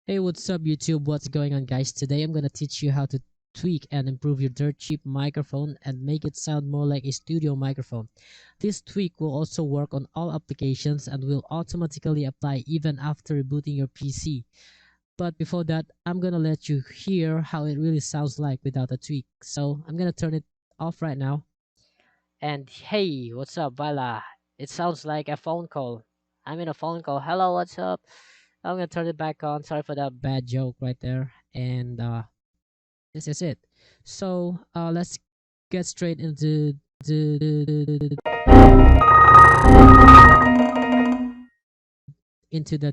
Hey, what's up, YouTube? What's going on, guys? Today I'm gonna teach you how to tweak and improve your dirt cheap microphone and make it sound more like a studio microphone. This tweak will also work on all applications and will automatically apply even after rebooting your PC. But before that, I'm gonna let you hear how it really sounds like without a tweak. So I'm gonna turn it off right now. And hey, what's up, Vala? It sounds like a phone call. I'm in a phone call. Hello, what's up? I'm gonna turn it back on. Sorry for that bad joke right there. And this is it. So let's get straight into the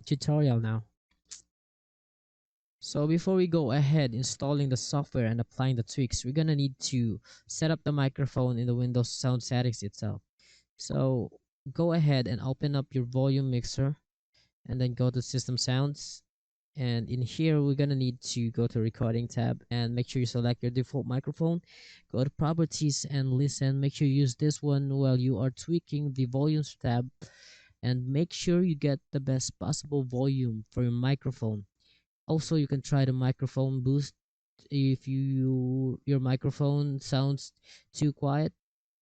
tutorial now. So before we go ahead installing the software and applying the tweaks, we're gonna need to set up the microphone in the Windows sound settings itself. So go ahead and open up your volume mixer and then go to system sounds, and in here we're gonna need to go to recording tab and make sure you select your default microphone. Go to properties and listen. Make sure you use this one while you are tweaking the volumes tab, and make sure you get the best possible volume for your microphone. Also, you can try the microphone boost. If your microphone sounds too quiet,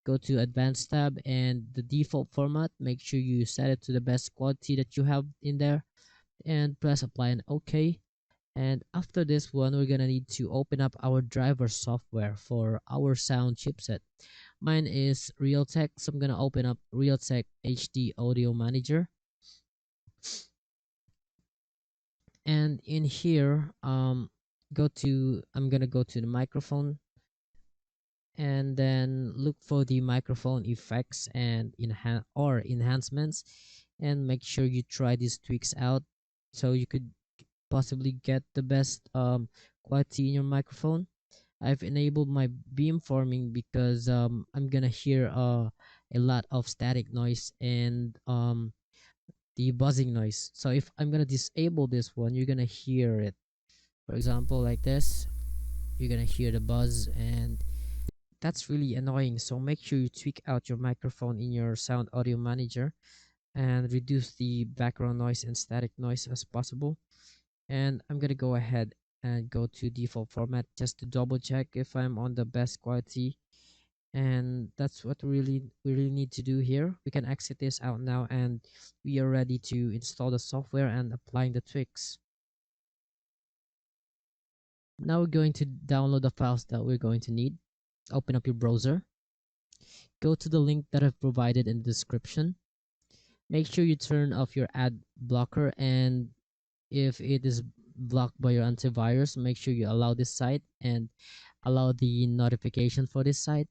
go to advanced tab and the default format. Make sure you set it to the best quality that you have in there and press apply and OK. And after this one, we're gonna need to open up our driver software for our sound chipset. Mine is Realtek, so I'm gonna open up Realtek HD Audio Manager. And in here, I'm gonna go to the microphone and then look for the microphone effects and enhancements, and make sure you try these tweaks out so you could possibly get the best quality in your microphone. I've enabled my beamforming because I'm gonna hear a lot of static noise and the buzzing noise. So if I'm gonna disable this one, you're gonna hear it. For example, like this, you're gonna hear the buzz, and that's really annoying. So make sure you tweak out your microphone in your sound audio manager and reduce the background noise and static noise as possible. And I'm gonna go ahead and go to default format just to double check if I'm on the best quality, and that's what we really need to do here. We can exit this out now, and we are ready to install the software and applying the tweaks. Now we're going to download the files that we're going to need. Open up your browser, go to the link that I've provided in the description. Make sure you turn off your ad blocker, and if it is blocked by your antivirus, make sure you allow this site and allow the notification for this site.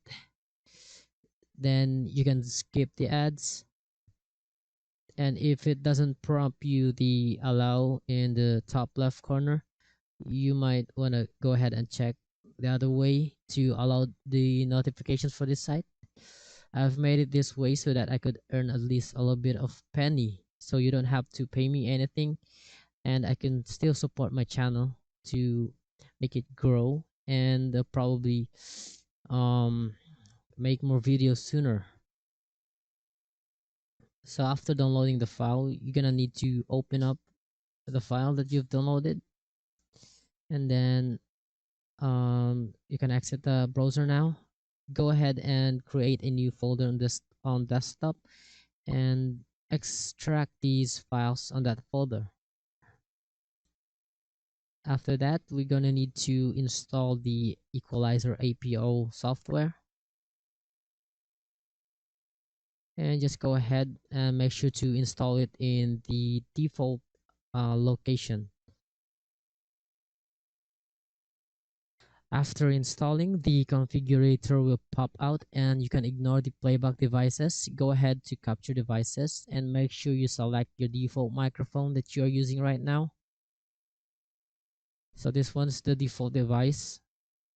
Then you can skip the ads, and if it doesn't prompt you the allow in the top left corner, you might want to go ahead and check the other way to allow the notifications for this site. I've made it this way so that I could earn at least a little bit of penny, so you don't have to pay me anything, and I can still support my channel to make it grow and probably um make more videos sooner. So after downloading the file, you're gonna need to open up the file that you've downloaded, and then you can exit the browser now. Go ahead and create a new folder on this on desktop and extract these files on that folder. After that, we're gonna need to install the equalizer APO software, and just go ahead and make sure to install it in the default location. After installing, the configurator will pop out and you can ignore the playback devices. Go ahead to capture devices and make sure you select your default microphone that you're using right now. So this one's the default device.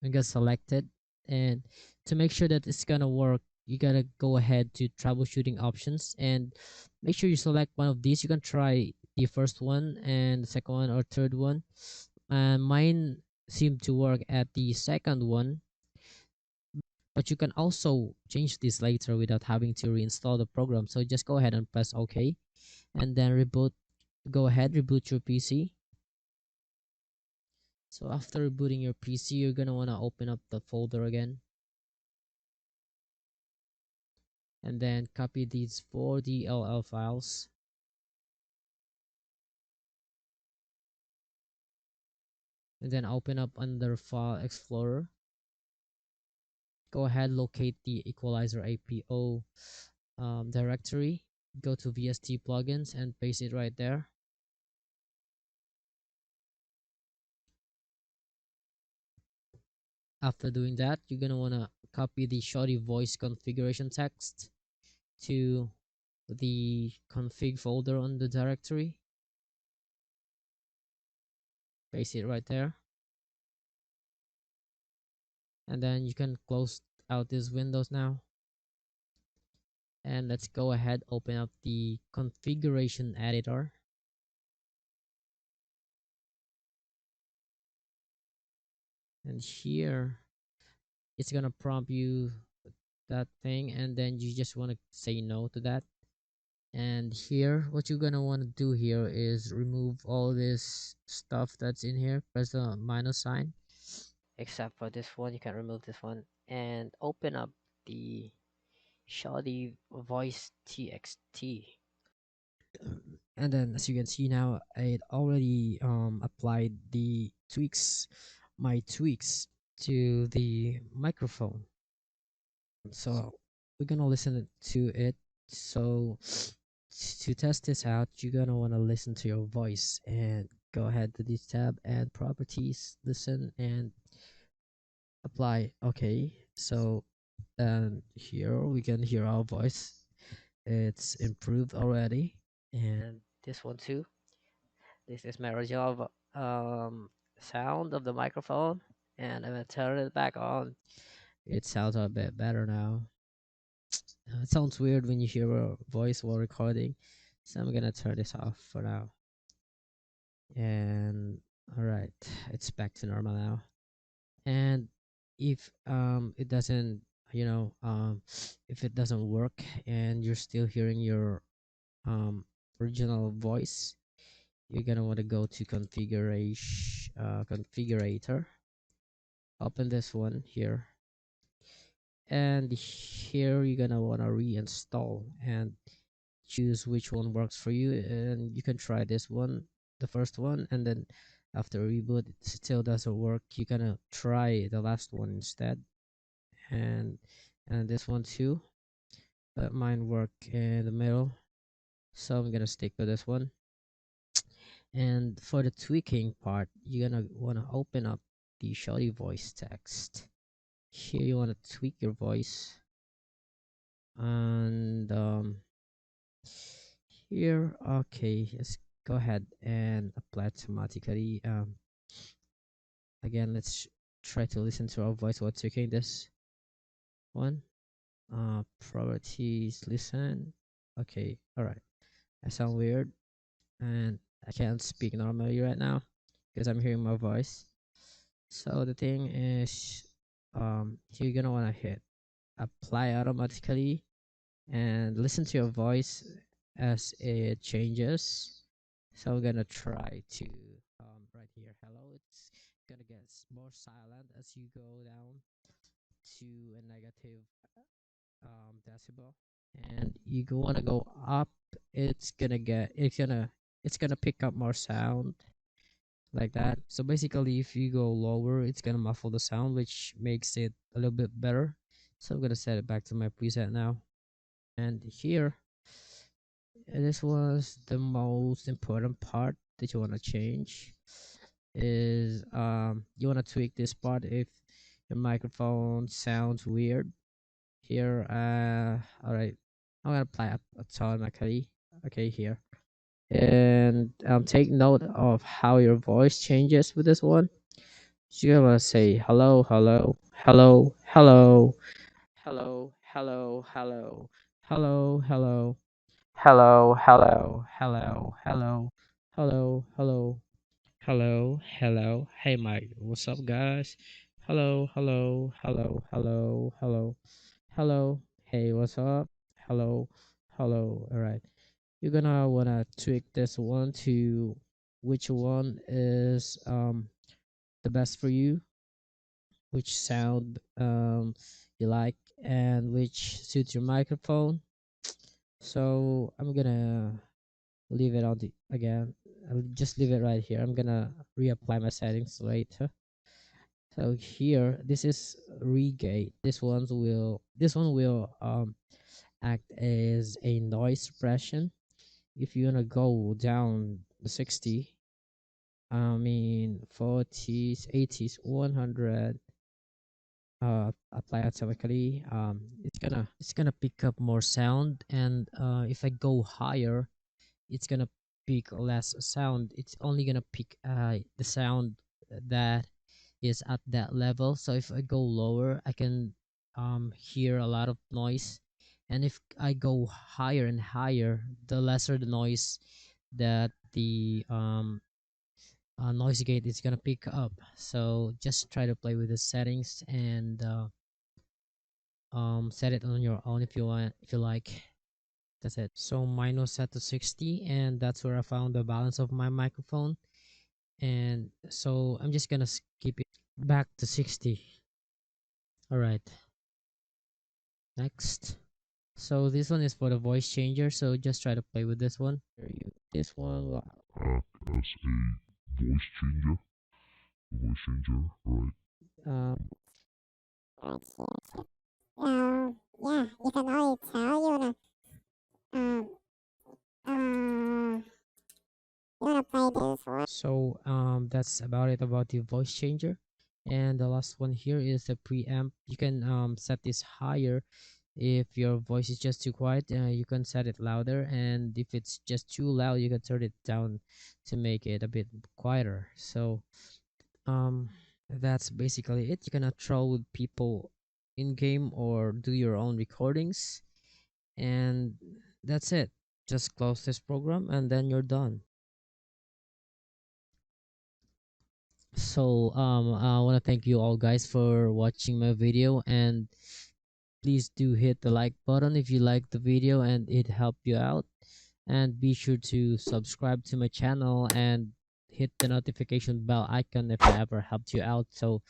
I'm gonna select it, and to make sure that it's gonna work, you gotta go ahead to troubleshooting options and make sure you select one of these. You can try the first one and the second one or third one, and mine seemed to work at the second one, but you can also change this later without having to reinstall the program. So just go ahead and press OK, and then reboot. Go ahead, reboot your PC. So after rebooting your PC, you're gonna wanna open up the folder again, and then copy these 4 DLL files, and then open up under File Explorer. Go ahead, locate the equalizer APO directory, go to VST plugins and paste it right there. After doing that, you're gonna wanna copy the shoddy voice configuration text to the config folder on the directory, paste it right there, and then you can close out these windows now. And let's go ahead, open up the configuration editor. And here it's gonna prompt you that thing, and then you just want to say no to that. And here what you're gonna want to do here is remove all this stuff that's in here. Press the minus sign, except for this one. You can remove this one and open up the shoddy voice txt. And then as you can see now, it already applied the tweaks, my tweaks, to the microphone. So we're gonna listen to it. So to test this out, you're gonna want to listen to your voice, and go ahead to this tab and properties, listen and apply. Okay, so here we can hear our voice. It's improved already. And this one too. This is my original sound of the microphone, and I'm gonna turn it back on. It sounds a bit better now. It sounds weird when you hear a voice while recording, so I'm gonna turn this off for now. And all right, it's back to normal now. And if it doesn't, you know, if it doesn't work and you're still hearing your original voice, you're gonna want to go to configuration, configurator, open this one here, and here you're gonna want to reinstall and choose which one works for you. And you can try this one, the first one, and then after reboot it still doesn't work, you're gonna try the last one instead. and and this one too, but mine work in the middle, so I'm gonna stick with this one. And for the tweaking part, you're gonna want to open up the shoddy voice text. Here you want to tweak your voice, and here, okay, let's go ahead and apply it automatically. Again, let's try to listen to our voice while tweaking this one. Properties, listen. Okay, all right, I sound weird and I can't speak normally right now because I'm hearing my voice. So the thing is, you're gonna wanna hit apply automatically and listen to your voice as it changes. So I'm gonna try to right here, hello. It's gonna get more silent as you go down to a negative decibel, and you want to go up. It's gonna pick up more sound like that. So basically if you go lower, it's gonna muffle the sound, which makes it a little bit better. So I'm gonna set it back to my preset now. And here, this was the most important part that you want to change, is you want to tweak this part if your microphone sounds weird. Here, all right, I'm gonna apply it automatically. Okay, here, and take note of how your voice changes with this one. So you're gonna say hello, hello, hello, hello, hello, hello, hello, hello, hello, hello, hello, hello, hello, hello, hello, hello, hello. Hey Mike, what's up guys? Hello, hello, hello, hello, hello, hello. Hey, what's up? Hello, hello. All right. You're gonna wanna tweak this one to which one is the best for you, which sound you like, and which suits your microphone. So I'm gonna leave it on the again. I'll just leave it right here. I'm gonna reapply my settings later. So here, this is regate. This one will act as a noise suppression. If you wanna go down the 60, I mean 40s, 80s, 100, apply automatically. It's gonna pick up more sound, and if I go higher, it's gonna pick less sound. It's only gonna pick the sound that is at that level. So if I go lower, I can hear a lot of noise, and if I go higher and higher, the lesser the noise that the noise gate is gonna pick up. So just try to play with the settings and set it on your own if you want, if you like. That's it. So mine was set to 60, and that's where I found the balance of my microphone. And so I'm just gonna skip it back to 60. All right, next. So this one is for the voice changer, so just try to play with this one. This one will As a voice changer, right? um Yeah, you can already tell um, you wanna play this one. so that's about it about the voice changer. And the last one here is the preamp. You can set this higher. If your voice is just too quiet, you can set it louder, and if it's just too loud, you can turn it down to make it a bit quieter. So um that's basically it. You can troll with people in game or do your own recordings, and that's it. Just close this program and then you're done. So I want to thank you all guys for watching my video, and please do hit the like button if you like the video and it helped you out, and be sure to subscribe to my channel and hit the notification bell icon if I ever helped you out, so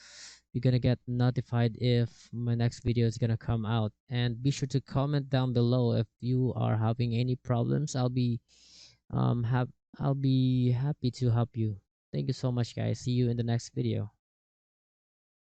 you're gonna get notified if my next video is gonna come out. And be sure to comment down below if you are having any problems. Um have I'll be happy to help you. Thank you so much guys. See you in the next video.